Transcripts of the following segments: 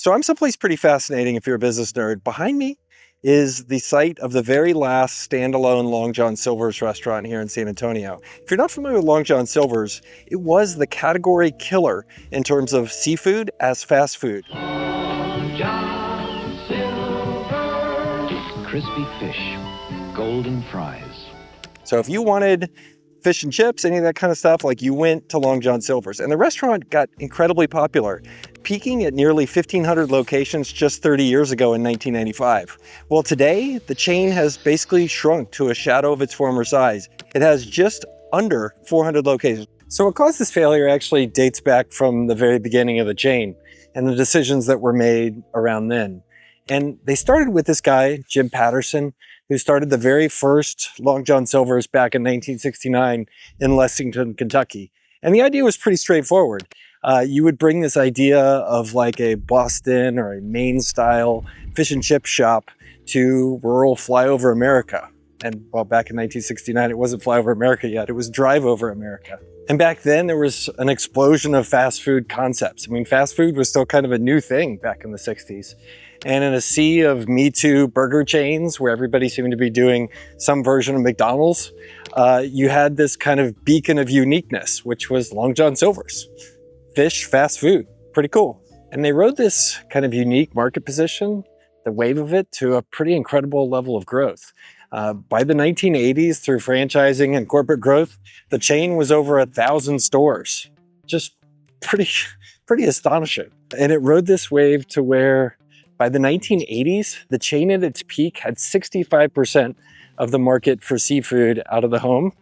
So I'm someplace pretty fascinating if you're a business nerd. Behind me is the site of the very last standalone Long John Silver's restaurant here in San Antonio. If you're not familiar with Long John Silver's, it was the category killer in terms of seafood as fast food. Long John Silver's. Crispy fish, golden fries. So if you wanted fish and chips, any of that kind of stuff, like you went to Long John Silver's. And the restaurant got incredibly popular, peaking at nearly 1,500 locations just 30 years ago in 1995. Well, today, the chain has basically shrunk to a shadow of its former size. It has just under 400 locations. So what caused this failure actually dates back from the very beginning of the chain and the decisions that were made around then. And they started with this guy, Jim Patterson, who started the very first Long John Silver's back in 1969 in Lexington, Kentucky. And the idea was pretty straightforward. You would bring this idea of like a Boston or a Maine style fish and chip shop to rural flyover America. And well, back in 1969, it wasn't flyover America yet, it was drive over America. And back then there was an explosion of fast food concepts. I mean, fast food was still kind of a new thing back in the 60s. And in a sea of Me Too burger chains where everybody seemed to be doing some version of McDonald's, you had this kind of beacon of uniqueness, which was Long John Silver's. Fish, fast food, pretty cool. And they rode this kind of unique market position, the wave of it, to a pretty incredible level of growth. By the 1980s, through franchising and corporate growth, the chain was over 1,000 stores. Just pretty astonishing. And it rode this wave to where by the 1980s, the chain at its peak had 65% of the market for seafood out of the home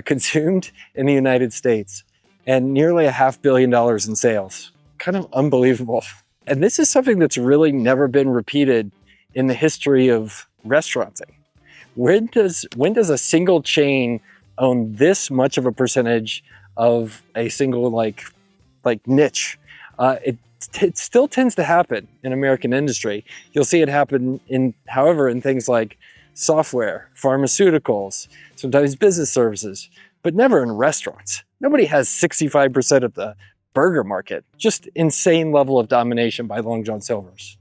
consumed in the United States, and nearly $500 million in sales. Kind of unbelievable. And this is something that's really never been repeated in the history of restauranting. When does a single chain own this much of a percentage of a single like niche? It still tends to happen in American industry. You'll see it happen however, in things like software, pharmaceuticals, sometimes business services, but never in restaurants. Nobody has 65% of the burger market. Just insane level of domination by Long John Silver's.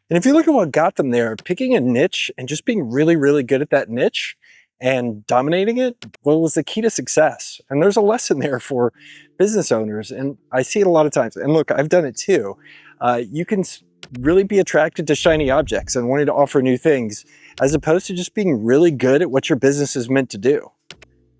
And if you look at what got them there, picking a niche and just being really, really good at that niche and dominating it, well, was the key to success. And there's a lesson there for business owners, and I see it a lot of times. And look, I've done it too. You can really be attracted to shiny objects and wanting to offer new things, as opposed to just being really good at what your business is meant to do.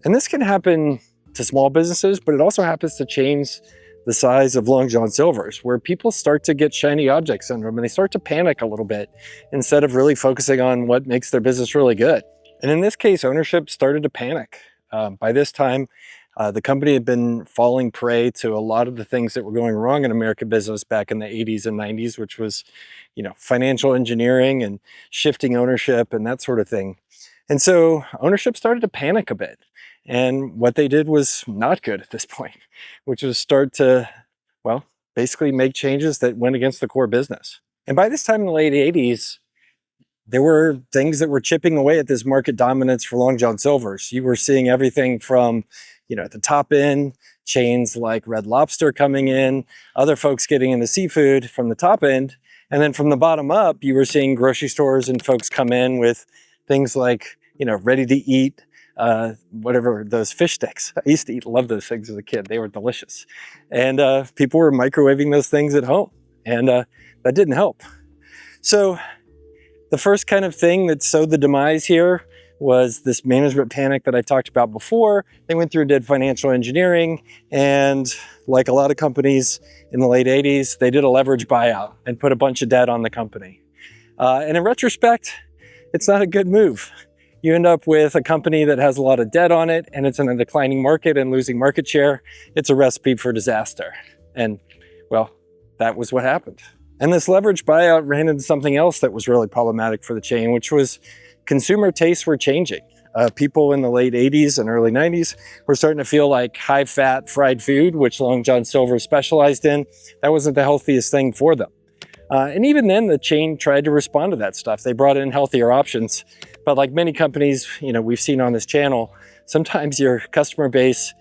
And this can happen to small businesses, but it also happens to chains the size of Long John Silver's, where people start to get shiny object syndrome and they start to panic a little bit instead of really focusing on what makes their business really good. And in this case, ownership started to panic. By this time, the company had been falling prey to a lot of the things that were going wrong in American business back in the 80s and 90s, which was, financial engineering and shifting ownership and that sort of thing. And so ownership started to panic a bit. And what they did was not good at this point, which was start to, basically make changes that went against the core business. And by this time in the late 80s, there were things that were chipping away at this market dominance for Long John Silver's. You were seeing everything from, at the top end, chains like Red Lobster coming in, other folks getting into seafood from the top end. And then from the bottom up, you were seeing grocery stores and folks come in with things like, ready to eat, whatever, those fish sticks. I used to love those things as a kid. They were delicious. And people were microwaving those things at home. And that didn't help. So the first kind of thing that sowed the demise here was this management panic that I talked about before. They went through and did financial engineering, and like a lot of companies in the late 80s, they did a leverage buyout and put a bunch of debt on the company. And in retrospect, it's not a good move. You end up with a company that has a lot of debt on it, and it's in a declining market and losing market share. It's a recipe for disaster. And that was what happened. And this leverage buyout ran into something else that was really problematic for the chain, which was consumer tastes were changing. People in the late 80s and early 90s were starting to feel like high-fat fried food, which Long John Silver specialized in. That wasn't the healthiest thing for them. And even then, the chain tried to respond to that stuff. They brought in healthier options. But like many companies, we've seen on this channel, sometimes your customer base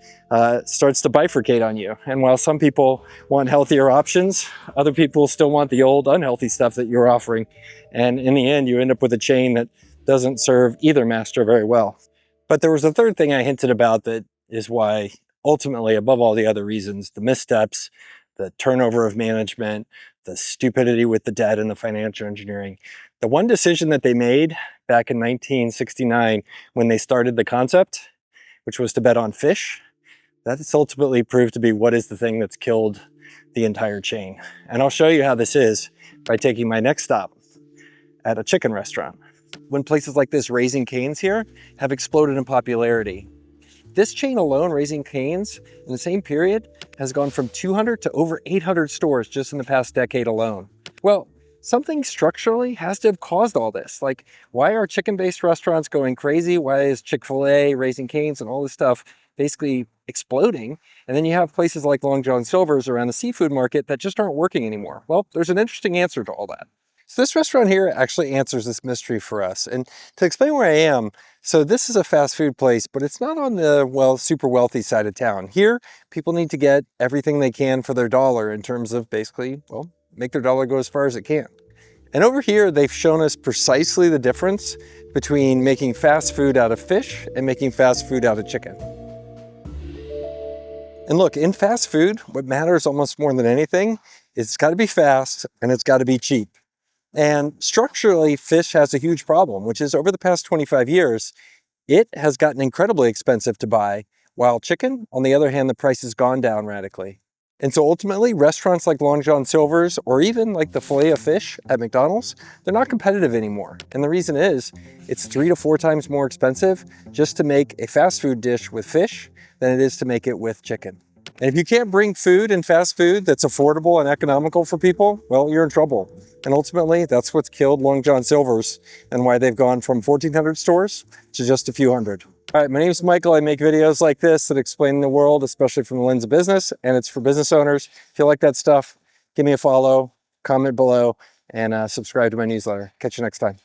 starts to bifurcate on you. And while some people want healthier options, other people still want the old unhealthy stuff that you're offering. And in the end, you end up with a chain that doesn't serve either master very well. But there was a third thing I hinted about that is why ultimately, above all the other reasons, the missteps, the turnover of management, the stupidity with the debt and the financial engineering, the one decision that they made back in 1969 when they started the concept, which was to bet on fish, that's ultimately proved to be what is the thing that's killed the entire chain. And I'll show you how this is by taking my next stop at a chicken restaurant. When places like this, Raising Cane's here, have exploded in popularity. This chain alone, Raising Cane's, in the same period, has gone from 200 to over 800 stores just in the past decade alone. Well, something structurally has to have caused all this. Like, why are chicken-based restaurants going crazy? Why is Chick-fil-A, Raising Cane's, and all this stuff basically exploding? And then you have places like Long John Silver's around the seafood market that just aren't working anymore. Well, there's an interesting answer to all that. So this restaurant here actually answers this mystery for us. And to explain where I am, so this is a fast food place, but it's not on the, well, super wealthy side of town. Here, people need to get everything they can for their dollar in terms of basically, well, make their dollar go as far as it can. And over here, they've shown us precisely the difference between making fast food out of fish and making fast food out of chicken. And look, in fast food, what matters almost more than anything is it's got to be fast and it's got to be cheap. And structurally, fish has a huge problem, which is over the past 25 years, it has gotten incredibly expensive to buy, while chicken, on the other hand, the price has gone down radically. And so ultimately, restaurants like Long John Silver's, or even like the filet of fish at McDonald's, they're not competitive anymore. And the reason is, it's 3 to 4 times more expensive just to make a fast food dish with fish than it is to make it with chicken. And if you can't bring food and fast food that's affordable and economical for people, well, you're in trouble. And ultimately, that's what's killed Long John Silver's and why they've gone from 1,400 stores to just a few hundred. All right, my name is Michael. I make videos like this that explain the world, especially from the lens of business, and it's for business owners. If you like that stuff, give me a follow, comment below, and subscribe to my newsletter. Catch you next time.